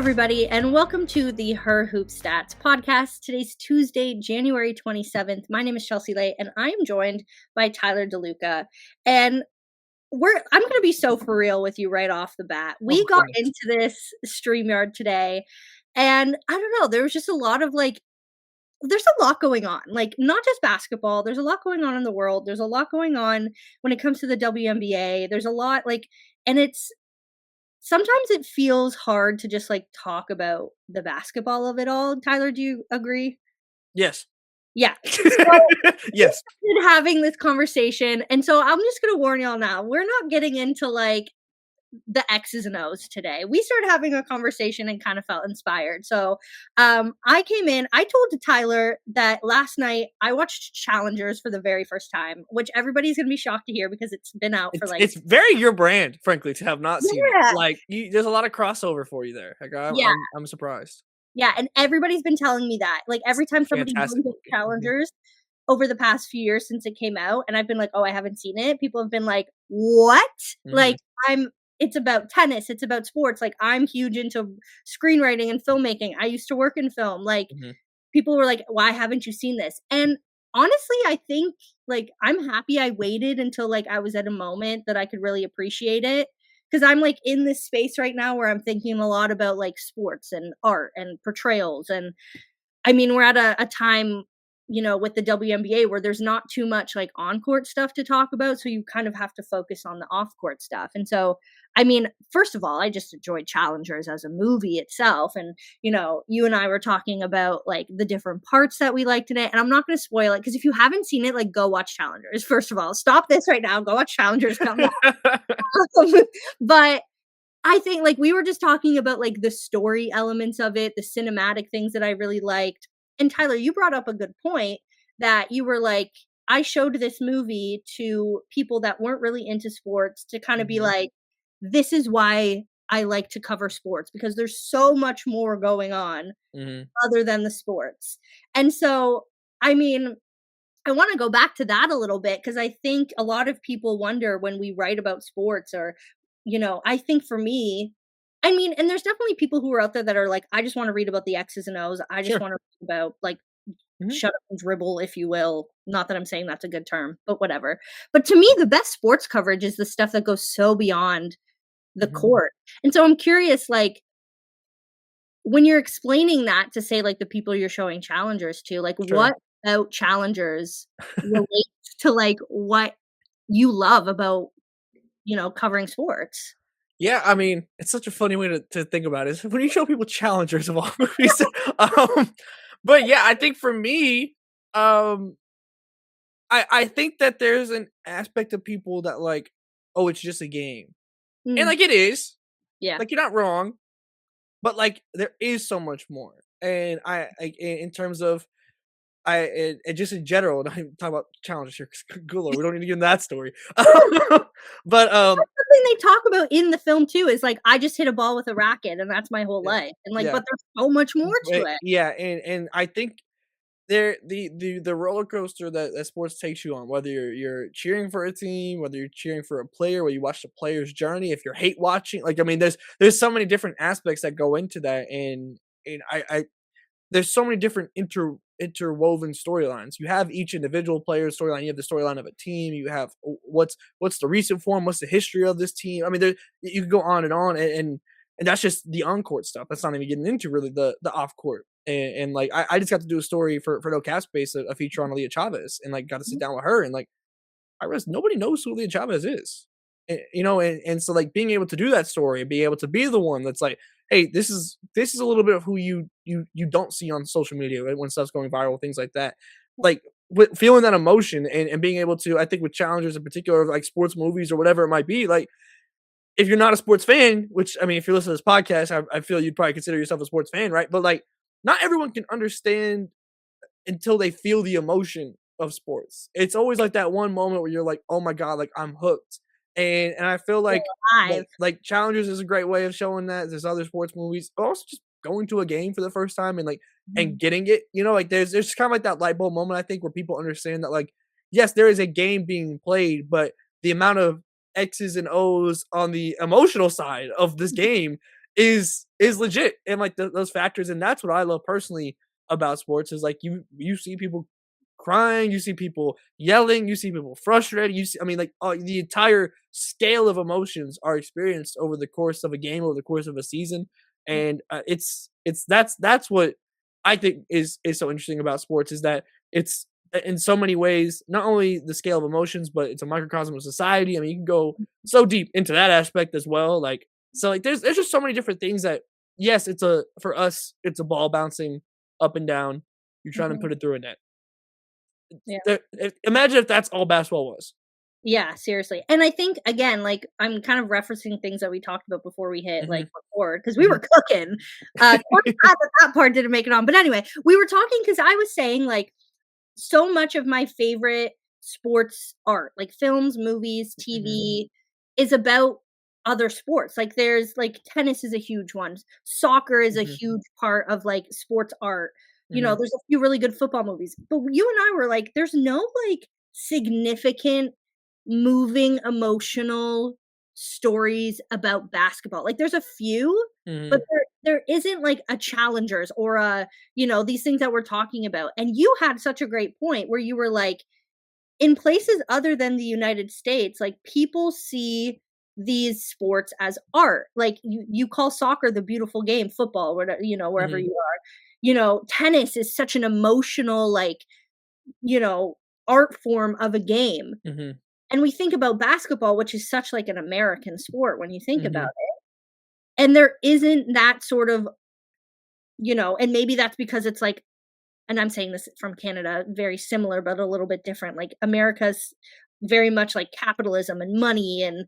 everybody, and welcome to the Her Hoop Stats podcast. Today's Tuesday, January 27th. My name is Chelsea Leite, and I am joined by Tyler DeLuca. And I'm going to be so for real with you right off the bat. We got into this StreamYard today, and I don't know, there was just a lot of there's a lot going on, not just basketball. There's a lot going on in the world. There's a lot going on when it comes to the WNBA. There's a lot and sometimes it feels hard to just talk about the basketball of it all. Tyler, do you agree? Yes. Yeah. So yes. We've been having this conversation, and so I'm just going to warn y'all now. We're not getting into the X's and O's today. We started having a conversation and kind of felt inspired. So I came in, I told Tyler that last night I watched Challengers for the very first time, which everybody's going to be shocked to hear because it's been out it's very your brand, frankly, to have not seen it. There's a lot of crossover for you there. I'm surprised. Yeah, and everybody's been telling me that. Every time somebody brings up Challengers over the past few years since it came out, and I've been like, oh, I haven't seen it. People have been like, what? It's about tennis. It's about sports. I'm huge into screenwriting and filmmaking. I used to work in film. People were like, why haven't you seen this? And honestly, I think I'm happy I waited until I was at a moment that I could really appreciate it. Because I'm in this space right now where I'm thinking a lot about sports and art and portrayals. And I mean, we're at a time, with the WNBA where there's not too much on-court stuff to talk about. So you kind of have to focus on the off-court stuff. And so, I mean, first of all, I just enjoyed Challengers as a movie itself. And, you and I were talking about the different parts that we liked in it. And I'm not going to spoil it because if you haven't seen it, go watch Challengers. First of all, stop this right now. Go watch Challengers. Come back. But I think we were just talking about the story elements of it, the cinematic things that I really liked. And Tyler, you brought up a good point that you were I showed this movie to people that weren't really into sports to kind of be this is why I like to cover sports because there's so much more going on other than the sports. And so, I mean, I want to go back to that a little bit because I think a lot of people wonder when we write about sports or, I think for me, I mean, and there's definitely people who are out there that are I just want to read about the X's and O's. I just want to read about shut up and dribble, if you will. Not that I'm saying that's a good term, but whatever. But to me, the best sports coverage is the stuff that goes so beyond the court. And so I'm curious, when you're explaining that to say the people you're showing Challengers to, what about Challengers relates to what you love about, covering sports? Yeah, I mean, it's such a funny way to think about it. When you show people Challengers of all movies. But yeah, I think for me, I think that there's an aspect of people that oh, it's just a game. And it is. Yeah. You're not wrong. But there is so much more. And in terms of just in general, not even talk about Challengers here. Good Lord, we don't need to get into that story. But something they talk about in the film too is I just hit a ball with a racket and that's my whole life. And but there's so much more to it. Yeah, and I think the roller coaster that sports takes you on, whether you're cheering for a team, whether you're cheering for a player, whether you watch the player's journey, if you're hate watching, I mean, there's so many different aspects that go into that, and I there's so many different interwoven storylines. You have each individual player's storyline. You have the storyline of a team. You have what's the recent form, what's the history of this team. I mean, you can go on, and that's just the on-court stuff. That's not even getting into really the off-court. And I just got to do a story for No Cap Space, a feature on Aaliyah Chavez, and got to sit down with her, and I realized nobody knows who Aaliyah Chavez is. And so being able to do that story and being able to be the one that's hey, this is a little bit of who you don't see on social media, right? When stuff's going viral, things like that. With feeling that emotion and being able to, I think with Challengers in particular, sports movies or whatever it might be, if you're not a sports fan, which I mean, if you listen to this podcast, I feel you'd probably consider yourself a sports fan, right? But not everyone can understand until they feel the emotion of sports. It's always that one moment where you're oh my God, I'm hooked. And I feel like Challengers is a great way of showing that. There's other sports movies, also just going to a game for the first time and and getting it, there's just kind of that light bulb moment, I think, where people understand that yes, there is a game being played, but the amount of X's and O's on the emotional side of this game is legit, and like those factors, and that's what I love personally about sports is like you see people crying, you see people yelling, you see people frustrated, you see, I mean, like the entire scale of emotions are experienced over the course of a game, over the course of a season, and it's that's what I think is so interesting about sports is that it's in so many ways not only the scale of emotions, but it's a microcosm of society. I mean, you can go so deep into that aspect as well. Like so, like there's just so many different things that yes, it's a for us, it's a ball bouncing up and down. You're trying to Mhm. put it through a net. Yeah. Imagine if that's all basketball was. Yeah, seriously. And I think again, like I'm kind of referencing things that we talked about before we hit like Mhm, record because we were mhm. cooking. Totally glad that that part didn't make it on. But anyway, we were talking because I was saying like so much of my favorite sports art, like films, movies, Mhm, TV, is about other sports. Like there's like tennis is a huge one. Soccer is a mhm, huge part of like sports art. You know, mhm, there's a few really good football movies. But you and I were like, there's no like significant, moving, emotional stories about basketball. Like there's a few, but mhm, there isn't like a challengers or a these things that we're talking about. And you had such a great point where you were like, in places other than the United States, like people see these sports as art. Like you call soccer the beautiful game, football, whatever, wherever mhm, you are. Tennis is such an emotional, like, you know, art form of a game. mhm, And we think about basketball, which is such like an American sport when you think about mhm, it. And there isn't that sort of, and maybe that's because it's like, and I'm saying this from Canada, very similar, but a little bit different. Like America's very much like capitalism and money and,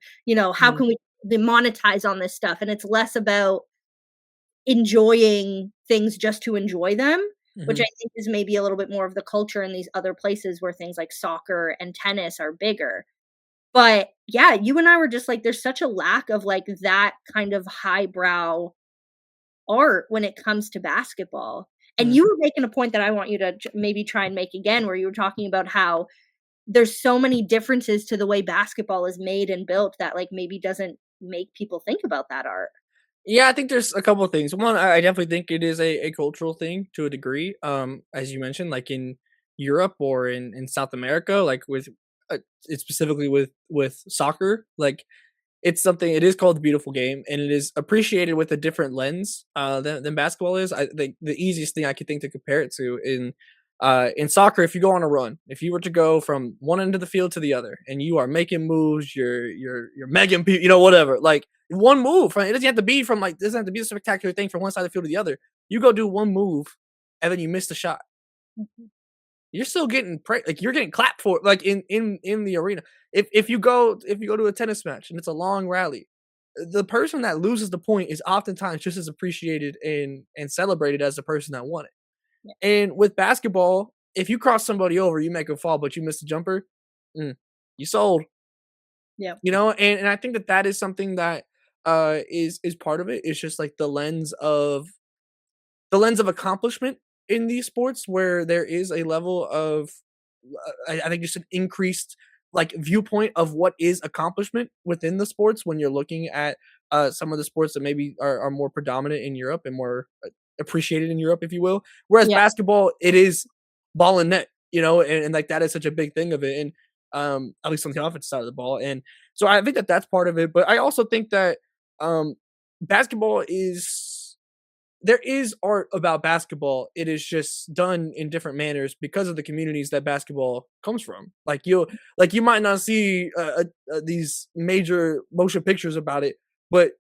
how mhm, can we monetize on this stuff? And it's less about enjoying things just to enjoy them, which I mhm. think is maybe a little bit more of the culture in these other places where things like soccer and tennis are bigger. But yeah, you and I were just like, there's such a lack of like that kind of highbrow art when it comes to basketball. And Mhm. you were making a point that I want you to maybe try and make again, where you were talking about how there's so many differences to the way basketball is made and built that like maybe doesn't make people think about that art. Yeah, I think there's a couple of things. One, I definitely think it is a cultural thing to a degree. As you mentioned, like in Europe or in South America, like with it's specifically with soccer, like it's something it is called the beautiful game, and it is appreciated with a different lens, than basketball is. I think the easiest thing I could think to compare it to in soccer, if you go on a run, if you were to go from one end of the field to the other, and you are making moves, you're megging people, whatever, like one move, right? It doesn't have to be from like doesn't have to be a spectacular thing from one side of the field to the other. You go do one move, and then you miss the shot. Mhm. You're still getting like you're getting clapped for it, like in the arena. If you go to a tennis match and it's a long rally, the person that loses the point is oftentimes just as appreciated and celebrated as the person that won it. Yeah. And with basketball, if you cross somebody over, you make a fall, but you miss the jumper, mm, you sold. Yeah. And I think that that is something that is part of it. It's just like the lens of accomplishment in these sports where there is a level of I think just an increased like viewpoint of what is accomplishment within the sports when you're looking at some of the sports that maybe are more predominant in Europe and more appreciated in Europe, if you will. Whereas Yeah. basketball, it is ball and net, and like that is such a big thing of it, and at least on the offensive side of the ball, and so I think that that's part of it. But I also think that um, basketball is there is art about basketball. It is just done in different manners because of the communities that basketball comes from. Like you might not see these major motion pictures about it, but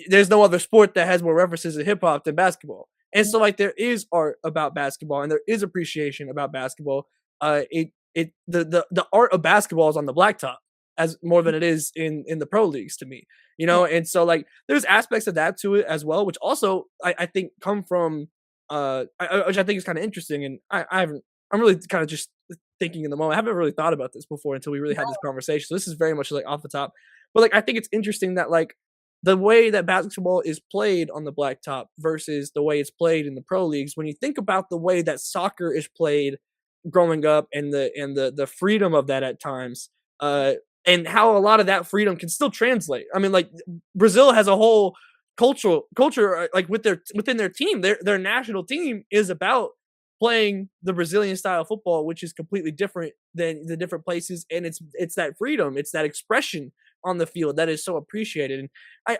there's no other sport that has more references to hip hop than basketball. And so like there is art about basketball and there is appreciation about basketball. The art of basketball is on the blacktop as more than it is in the pro leagues to me. Yeah. And so like there's aspects of that to it as well, which also I think come from which I think is kind of interesting. And I'm really kind of just thinking in the moment. I haven't really thought about this before until we really had this conversation. So this is very much like off the top. But like I think it's interesting that like the way that basketball is played on the blacktop versus the way it's played in the pro leagues, when you think about the way that soccer is played growing up and the freedom of that at times, and how a lot of that freedom can still translate. I mean, like Brazil has a whole culture like within their team. Their national team is about playing the Brazilian style of football, which is completely different than the different places, and it's that freedom, it's that expression on the field that is so appreciated. And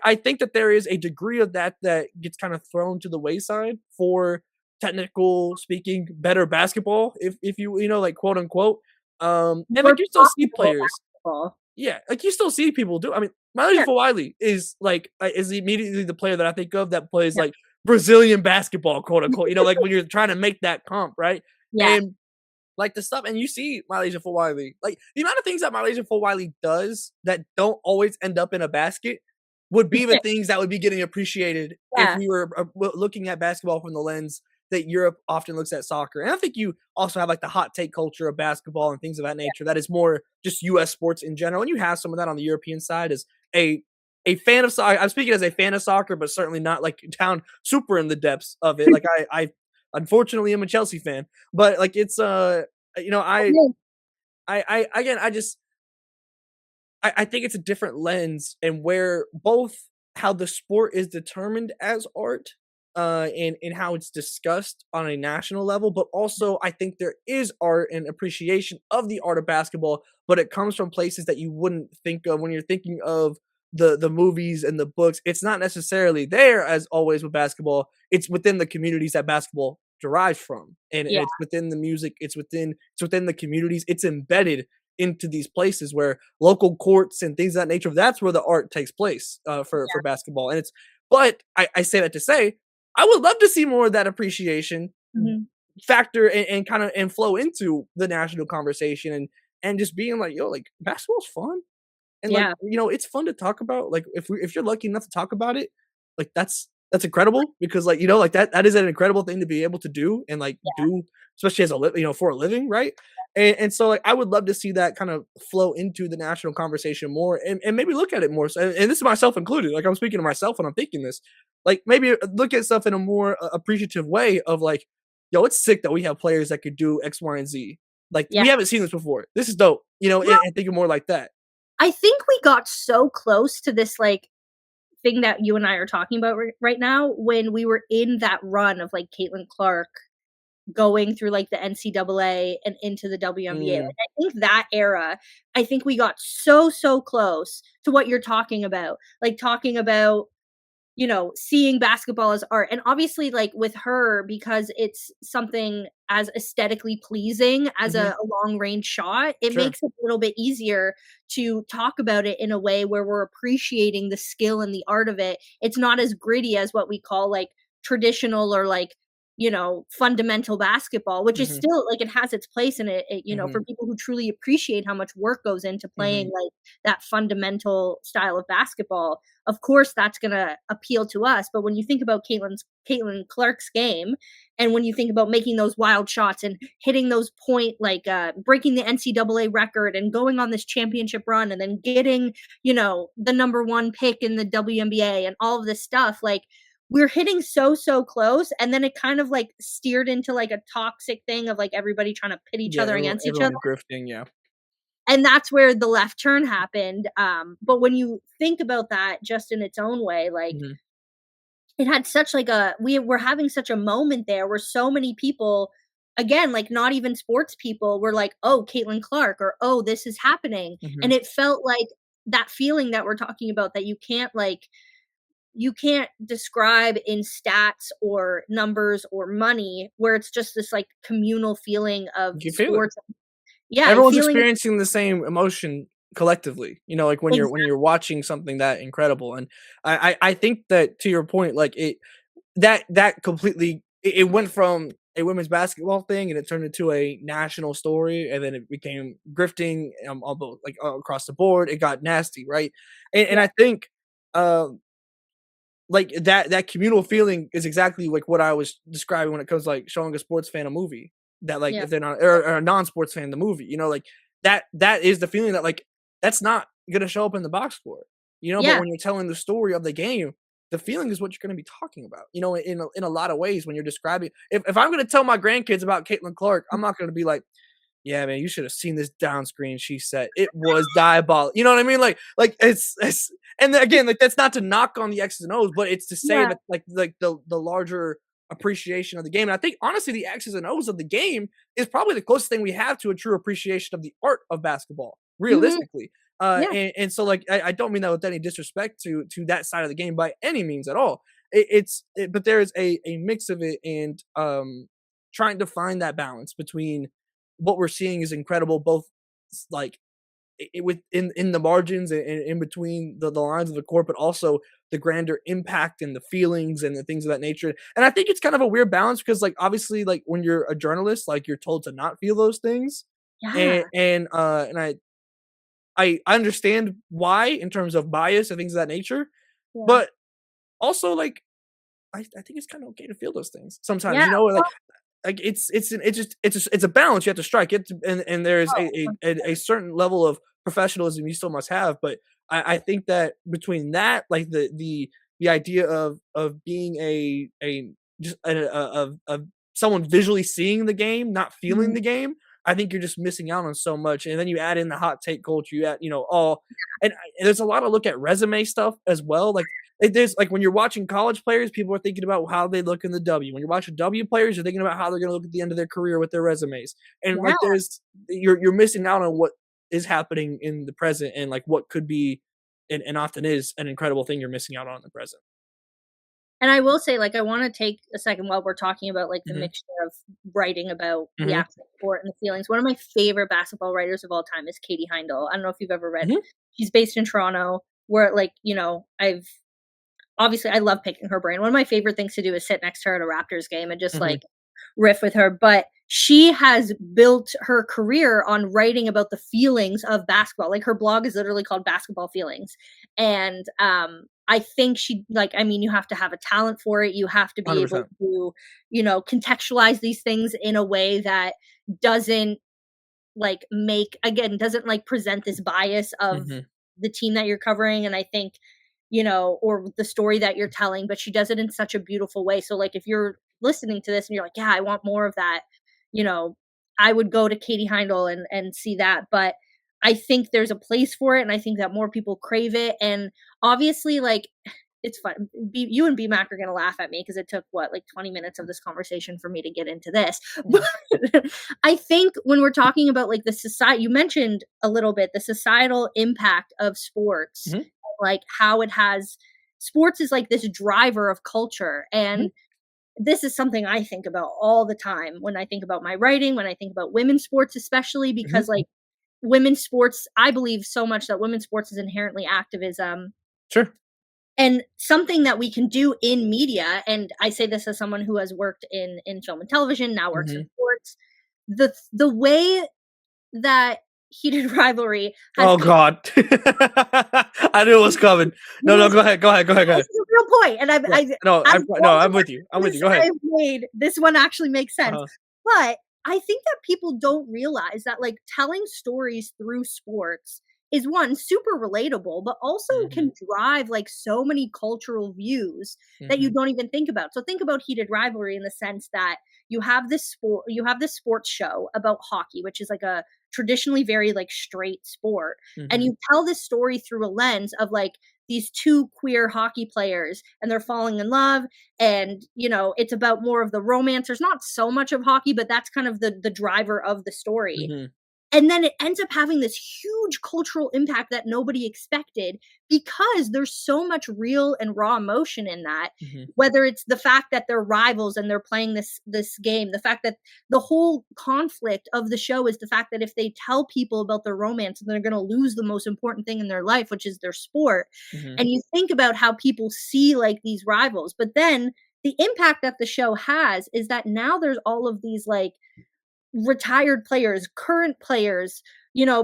I think that there is a degree of that that gets kind of thrown to the wayside for technical speaking better basketball, if you know, like quote unquote. And More like you still see profitable players, basketball. yeah, like you still see people do. I mean, Miley Yeah, Wiley is like is immediately the player that I think of that plays yeah, like Brazilian basketball, quote unquote. You know, like when you're trying to make that comp, right? yeah. And like the stuff, and you see Malaysia Wiley, like the amount of things that Malaysia Wiley does that don't always end up in a basket would be the things that would be getting appreciated if Yeah, we were looking at basketball from the lens that Europe often looks at soccer. And I think you also have like the hot take culture of basketball and things of that nature that is more just U.S. sports in general. And you have some of that on the European side as a a fan of soccer. I'm speaking as a fan of soccer, but certainly not like down super in the depths of it. Like I unfortunately am a Chelsea fan, but like it's you know yeah. I again I just I think it's a different lens and where both how the sport is determined as art, and how it's discussed on a national level, but also I think there is art and appreciation of the art of basketball, but it comes from places that you wouldn't think of when you're thinking of the movies and the books. It's not necessarily there as always with basketball. It's within the communities that basketball derives from, and Yeah, it's within the music. It's within the communities. It's embedded into these places where local courts and things of that nature. That's where the art takes place for basketball, and it's. But I say that to say I would love to see more of that appreciation mhm, factor and kind of and flow into the national conversation and just being like, yo, like basketball's fun. And like, yeah, you know, it's fun to talk about. Like if you're lucky enough to talk about it, like that's incredible because like, you know, like that is an incredible thing to be able to do and like do, especially as a you know, for a living, right? And so like I would love to see that kind of flow into the national conversation more and maybe look at it more. So, and this is myself included. Like I'm speaking to myself when I'm thinking this. Like maybe look at stuff in a more appreciative way of like, yo, it's sick that we have players that could do X, Y, and Z. Like yeah. we haven't seen this before. This is dope, you know, Well, and think of more like that. I think we got so close to this, like, thing that you and I are talking about right now when we were in that run of, like, Caitlin Clark going through, like, the NCAA and into the WNBA. Mm, Like, I think that era, I think we got so, so close to what you're talking about, like, talking about, seeing basketball as art. And obviously, like with her, because it's something as aesthetically pleasing as mhm, a long range shot, it sure. makes it a little bit easier to talk about it in a way where we're appreciating the skill and the art of it. It's not as gritty as what we call like traditional or like, fundamental basketball, which is Mhm, still like it has its place in it, for mhm, people who truly appreciate how much work goes into playing mhm, like that fundamental style of basketball. Of course that's gonna appeal to us. But when you think about Caitlin Clark's game, and when you think about making those wild shots and hitting those point like breaking the NCAA record and going on this championship run and then getting, the number one pick in the WNBA and all of this stuff, like we're hitting so so close, and then it kind of like steered into like a toxic thing of like everybody trying to pit each yeah, other against each other, everyone grifting, yeah. and that's where the left turn happened. But when you think about that just in its own way, like Mhm, it had such like a we were having such a moment there where so many people, again, like not even sports people, were like, "Oh, Caitlin Clark," or "Oh, this is happening," and mhm. it felt like that feeling that we're talking about that you can't describe in stats or numbers or money, where it's just this like communal feeling of You can feel it. sports. Yeah, Everyone's feeling experiencing the same emotion collectively, you know, like when exactly. you're watching something that incredible, and I think that to your point, like that completely it went from a women's basketball thing and it turned into a national story and then it became grifting on both like across the board. It got nasty, right? And Yeah, I think um like that communal feeling is exactly like what I was describing when it comes to, like showing a sports fan a movie that like yeah, if they're not or a non-sports fan the movie, you know, like that is the feeling that like that's not gonna show up in the box score, you know, but yeah, when you're telling the story of the game, the feeling is what you're gonna be talking about, you know, in a lot of ways when you're describing. If I'm gonna tell my grandkids about Caitlin Clark, I'm not gonna be like, yeah, man, you should have seen this down screen she set. It was diabolical. You know what I mean? Like it's and then, again, like, that's not to knock on the X's and O's, but it's to say Yeah. that, like the larger appreciation of the game. And I think honestly, the X's and O's of the game is probably the closest thing we have to a true appreciation of the art of basketball, Mhm. realistically. Yeah. And so, like, I don't mean that with any disrespect to that side of the game by any means at all. But there is a mix of it, and trying to find that balance between what we're seeing is incredible, both like in the margins and in between the lines of the court, but also the grander impact and the feelings and the things of that nature. And I think it's kind of a weird balance because, like, obviously, like, when you're a journalist, like, you're told to not feel those things, Yeah. and I understand why in terms of bias and things of that nature, Yeah. but also, like, I think it's kind of okay to feel those things sometimes, Yeah. you know, Well, like it's a balance you have to strike it, and there's oh, a certain level of professionalism you still must have, but I think that between that, like the idea of being a just of someone visually seeing the game, not feeling 100%. the game, I think you're just missing out on so much. And then you add in the hot take culture, you add, all, and there's a lot of look at resume stuff as well. Like, there's like when you're watching college players, people are thinking about how they look in the W. When you're watching W players, you're thinking about how they're going to look at the end of their career with their resumes. And Yeah. like, you're missing out on what is happening in the present, and like what could be, and often is, an incredible thing you're missing out on in the present. And I will say, like, I wanna take a second while we're talking about, like, the Hmm. mixture of writing about the Hmm. actual sport and the feelings. One of my favorite basketball writers of all time is Katie Heindel. I don't know if you've ever read. Hmm. She's based in Toronto, where, like, I've obviously, I love picking her brain. One of my favorite things to do is sit next to her at a Raptors game and just, Hmm. like, riff with her, but she has built her career on writing about the feelings of basketball. Like, her blog is literally called Basketball Feelings, and, I think I mean, you have to have a talent for it, you have to be able 100%. to, contextualize these things in a way that doesn't, doesn't, like, present this bias of Hmm. the team that you're covering, and I think, or the story that you're telling, but she does it in such a beautiful way. So, like, if you're listening to this and you're like, "Yeah, I want more of that," you know, I would go to Katie Heindel and see that, but I think there's a place for it, and I think that more people crave it, and obviously, like, it's fun. You and BMAC are gonna laugh at me because it took, what, like, 20 minutes of this conversation for me to get into this. But I think when we're talking about, like, the society, you mentioned a little bit the societal impact of sports, Hmm. like, how it has sports is like this driver of culture, Hmm. and this is something I think about all the time when I think about my writing, when I think about women's sports, especially Hmm. because, like, women's sports, I believe so much that women's sports is inherently activism, Sure. and something that we can do in media, and I say this as someone who has worked in film and television, now works in Hmm. sports, the way that Heated Rivalry has Oh God. I knew it was coming. No, no, this go ahead. Go ahead. Go ahead. Go this ahead. is a real point, and Yeah. No, out I of no, all the I'm with you. I'm with you. references Go ahead. I've made, this one actually makes sense. Uh-huh. But I think that people don't realize that, like, telling stories through sports is, one, super relatable, but also Mhm. can drive, like, so many cultural views that you Mhm. don't even think about. So think about Heated Rivalry in the sense that you have this sports show about hockey, which is, like, a traditionally very, like, straight sport, and Mhm. you tell this story through a lens of, like, these two queer hockey players and they're falling in love, and it's about more of the romance. There's not so much of hockey, but that's kind of the driver of the story, Mhm. and then it ends up having this huge cultural impact that nobody expected because there's so much real and raw emotion in that. Mhm. Whether it's the fact that they're rivals and they're playing this game, the fact that the whole conflict of the show is the fact that if they tell people about their romance, they're going to lose the most important thing in their life, which is their sport. Mhm. And you think about how people see, like, these rivals, but then the impact that the show has is that now there's all of these, like, retired players, current players,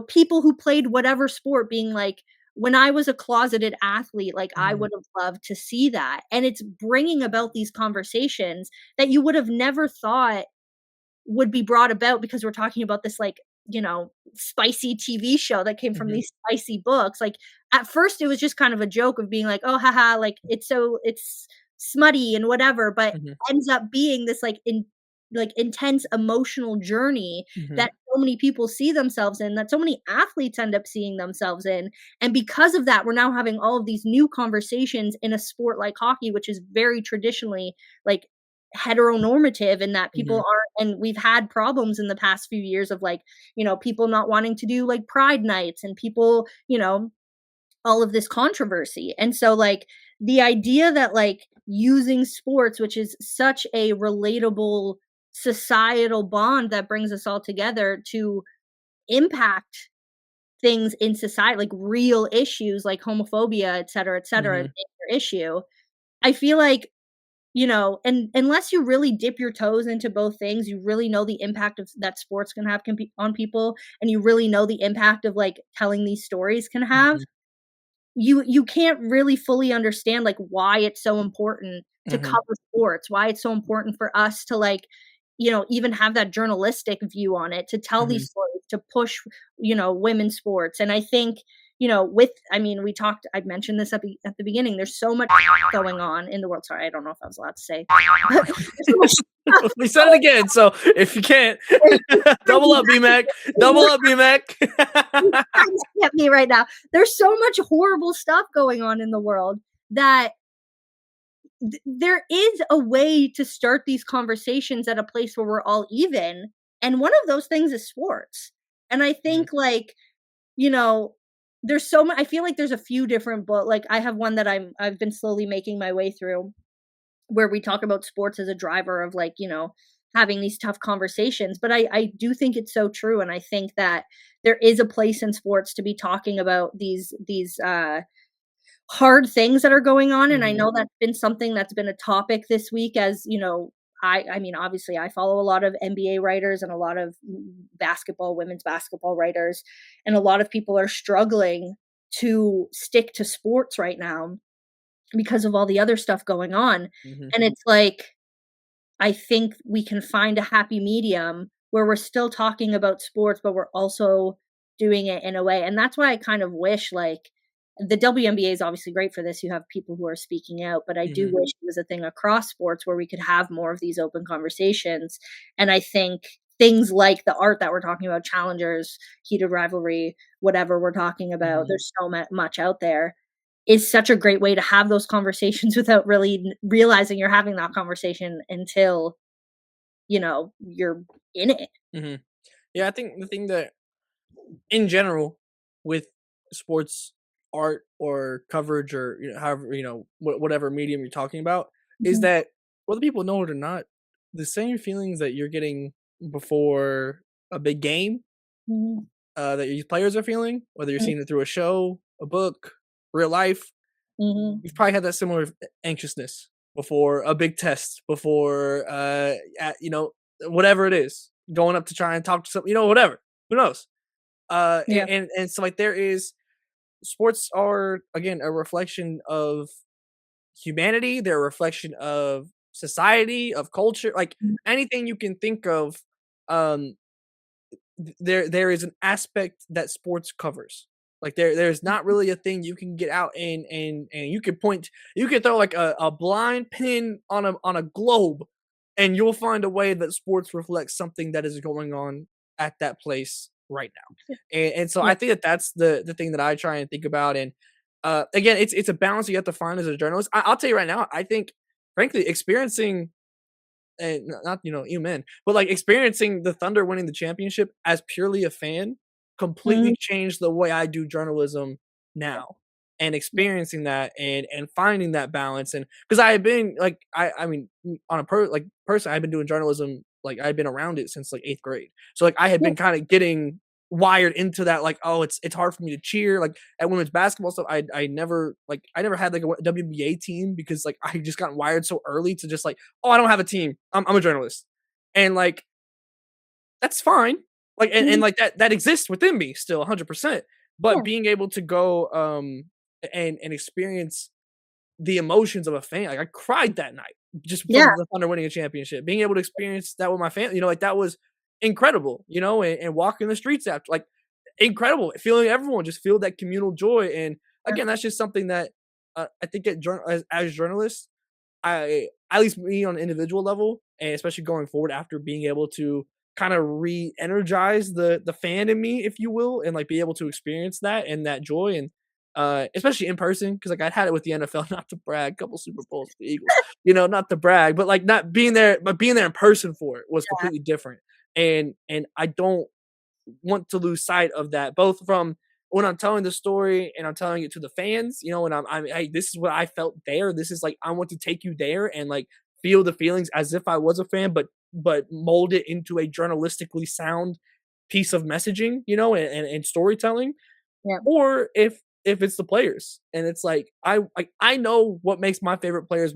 people who played whatever sport being like, when I was a closeted athlete, like, I Mhm. would have loved to see that. And it's bringing about these conversations that you would have never thought would be brought about because we're talking about this, like, spicy TV show that came from Mhm. these spicy books. Like, at first it was just kind of a joke of being like, oh, haha, like, it's smutty and whatever, but Mhm. ends up being this, like, like intense emotional journey Mhm. that so many people see themselves in, that so many athletes end up seeing themselves in. And because of that, we're now having all of these new conversations in a sport like hockey, which is very traditionally like heteronormative in that people Mhm. aren't, and we've had problems in the past few years of like, people not wanting to do like pride nights and people, all of this controversy. And so like the idea that like using sports, which is such a relatable societal bond that brings us all together to impact things in society, like real issues like homophobia, et cetera, a Mhm. major issue. I feel like, and unless you really dip your toes into both things, you really know the impact of that sports can have on people, and you really know the impact of like telling these stories can have. Mhm. You can't really fully understand like why it's so important to Mhm. cover sports, why it's so important for us to like, even have that journalistic view on it, to tell Mhm. these stories, to push, women's sports. And I think, with I mean, I mentioned this at the beginning. There's so much going on in the world. Sorry, I don't know if I was allowed to say. But there's so much stuff We said it again, so if you can't, double up, B-Mac. Double up, B-Mac. trying to get me right now. There's so much horrible stuff going on in the world that there is a way to start these conversations at a place where we're all even, and one of those things is sports. And I Mhm. think like, you know, there's so much. I feel like there's a few different books. Like I have one that I've been slowly making my way through where we talk about sports as a driver of like, having these tough conversations. But I do think it's so true. And I think that there is a place in sports to be talking about these hard things that are going on. And I Mhm. know that's been something that's been a topic this week, as I mean, obviously I follow a lot of NBA writers and a lot of women's basketball writers, and a lot of people are struggling to stick to sports right now because of all the other stuff going on. Mhm. And it's like, I think we can find a happy medium where we're still talking about sports, but we're also doing it in a way. And that's why I kind of wish like the WNBA is obviously great for this. You have people who are speaking out, but I do Mhm. wish it was a thing across sports where we could have more of these open conversations. And I think things like the art that we're talking about, challengers, heated rivalry, whatever we're talking about, Mhm. there's so much out there, is such a great way to have those conversations without really realizing you're having that conversation until, you're in it. Mhm. Yeah, I think the thing that in general with sports art or coverage or however whatever medium you're talking about is Mhm, that whether people know it or not, the same feelings that you're getting before a big game mhm, that these players are feeling, whether you're mm, seeing it through a show, a book, real life, mhm. you've probably had that similar anxiousness before a big test, before whatever it is, going up to try and talk to some, whatever, who knows, Yeah. and so like there is sports are again a reflection of humanity. They're a reflection of society, of culture, like Mhm, anything you can think of. Um, there is an aspect that sports covers. Like there's not really a thing you can get out and you can point, you can throw like a blind pin on a globe, and you'll find a way that sports reflects something that is going on at that place right now. And so yeah. I think that that's the thing that I try and think about. And again, it's a balance you have to find as a journalist. I'll tell you right now, I think frankly experiencing and not you men, but like experiencing the Thunder winning the championship as purely a fan Mhm, completely changed the way I do journalism now. And yeah, experiencing that and finding that balance, and because I had been like I mean on a person I've been doing journalism, like I've been around it since like 8th grade, so like I had yeah, been kind of getting wired into that, like, oh, it's hard for me to cheer like at women's basketball stuff. I never had like a WNBA team because like I just got wired so early to just like, oh, I don't have a team. I'm a journalist. And like that's fine. Like and mhm, like that exists within me still 100%. But yeah, being able to go and experience the emotions of a fan. Like I cried that night just yeah, from the Thunder winning a championship. Being able to experience that with my family, like that was incredible, and walking the streets after, like incredible. Feeling everyone just feel that communal joy. And yeah, again, that's just something that I think as journalists, I at least me on an individual level and especially going forward after being able to kind of re-energize the fan in me, if you will, and like be able to experience that and that joy, and especially in person, because like I had it with the NFL, not to brag, couple Super Bowls with the Eagles, not to brag, but like not being there, but being there in person for it was Yeah. completely different. And I don't want to lose sight of that, both from when I'm telling the story and I'm telling it to the fans, and I'm hey, this is what I felt there. This is like I want to take you there and like feel the feelings as if I was a fan, but mold it into a journalistically sound piece of messaging, and storytelling. Yeah. Or if it's the players, and it's like I know what makes my favorite players,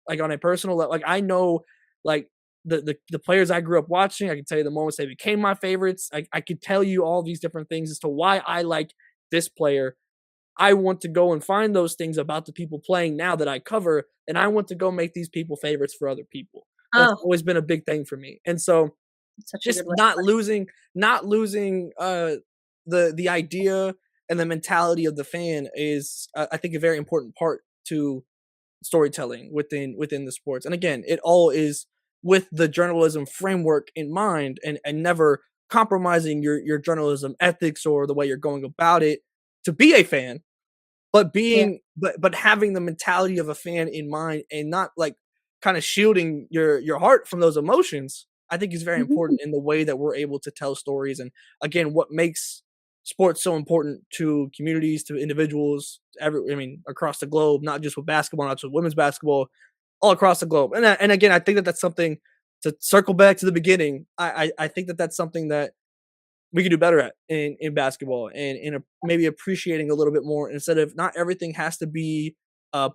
like on a personal level. Like I know like the players I grew up watching. I can tell you the moments they became my favorites. I could tell you all these different things as to why I like this player. I want to go and find those things about the people playing now that I cover, and I want to go make these people favorites for other people. That's Oh, always been a big thing for me. And so such a just good way. not losing the idea and the mentality of the fan is, I think, a very important part to storytelling within the sports. And again, it all is with the journalism framework in mind, and never compromising your journalism ethics or the way you're going about it to be a fan, but Yeah. but having the mentality of a fan in mind, and not like kind of shielding your heart from those emotions, I think is very Mhm. important in the way that we're able to tell stories. And again, what makes sports so important to communities, to individuals, across the globe, not just with basketball, not just with women's basketball, all across the globe. And again, I think that that's something, to circle back to the beginning. I think that that's something that we could do better at in basketball, and maybe appreciating a little bit more, instead of not everything has to be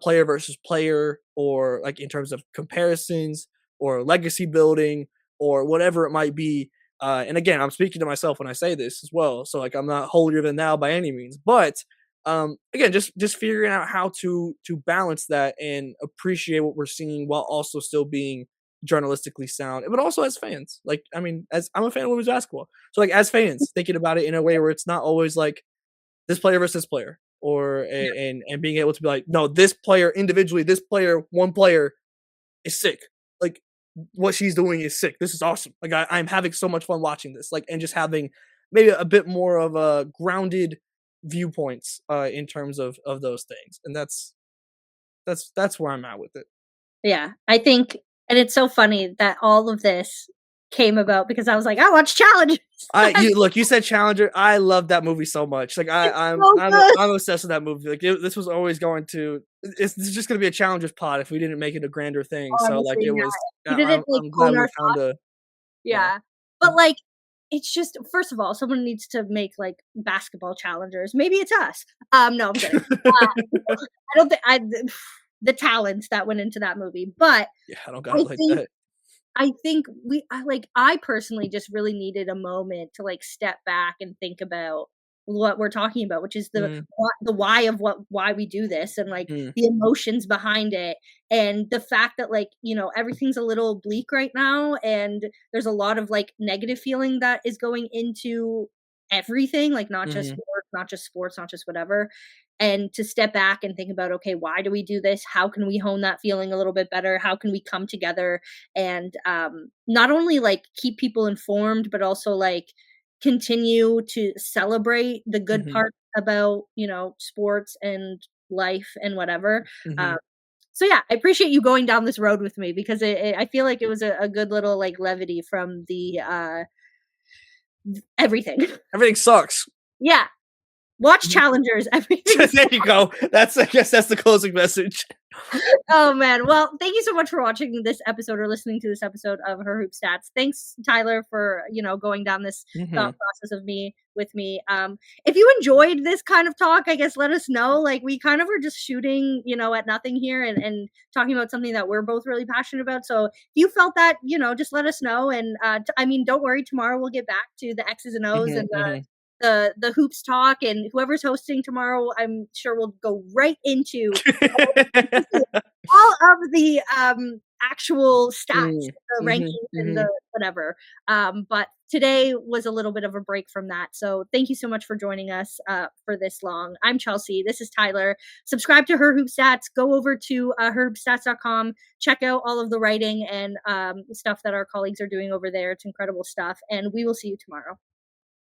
player versus player, or like in terms of comparisons or legacy building or whatever it might be. And again, I'm speaking to myself when I say this as well, so like I'm not holier than thou by any means, but again, just figuring out how to balance that and appreciate what we're seeing while also still being journalistically sound, but also as fans. Like, I mean, as I'm a fan of women's basketball, so like as fans, thinking about it in a way where it's not always like this player versus this player, or and being able to be like, no, this player individually, this player, one player is sick. Like what she's doing is sick. This is awesome. Like I'm having so much fun watching this. Like, and just having maybe a bit more of a grounded viewpoints in terms of those things. And that's where I'm at with it. Yeah, I think, and it's so funny that all of this came about because I was like, "I watch Challengers." You look, you said Challenger. I love that movie so much. Like It's so good. I'm obsessed with that movie. Like this was always going to. This is just gonna be a Challengers pod if we didn't make it a grander thing. So like Honestly, it yeah. was. We didn't, like, I'm glad hone we our found thoughts. a yeah. Yeah. But, like, it's just first of all, someone needs to make, like, basketball challengers. Maybe it's us. No, I'm kidding. I don't think I the talent that went into that movie, but Yeah, I don't got I it like think that. I personally just really needed a moment to, like, step back and think about what we're talking about, which is Mm, the why of why we do this, and, like, mm, the emotions behind it, and the fact that, like, everything's a little bleak right now, and there's a lot of, like, negative feeling that is going into everything, like, not just mhm, work, not just sports, not just whatever, and to step back and think about, "Okay, why do we do this? How can we hone that feeling a little bit better? How can we come together and not only like keep people informed but also like continue to celebrate the good mhm, parts about sports and life and whatever." um, mhm. so yeah, I appreciate you going down this road with me because I feel like it was a good little like levity from the everything. Everything sucks. Yeah, watch Challengers. Everything's There you go. I guess that's the closing message. Oh man. Well, thank you so much for watching this episode or listening to this episode of Her Hoop Stats. Thanks, Tyler, for going down this thought Mhm. process with me. If you enjoyed this kind of talk, I guess let us know. Like we kind of are just shooting, at nothing here and talking about something that we're both really passionate about. So if you felt that, just let us know. And I mean, don't worry, tomorrow we'll get back to the X's and O's Mhm, and mhm. the hoops talk, and whoever's hosting tomorrow, I'm sure we'll go right into all of the actual stats, Mm, the mhm, rankings and the mhm. whatever. But today was a little bit of a break from that. So thank you so much for joining us for this long. I'm Chelsea. This is Tyler. Subscribe to Her Hoop Stats. Go over to herhoopstats.com. Check out all of the writing and stuff that our colleagues are doing over there. It's incredible stuff. And we will see you tomorrow.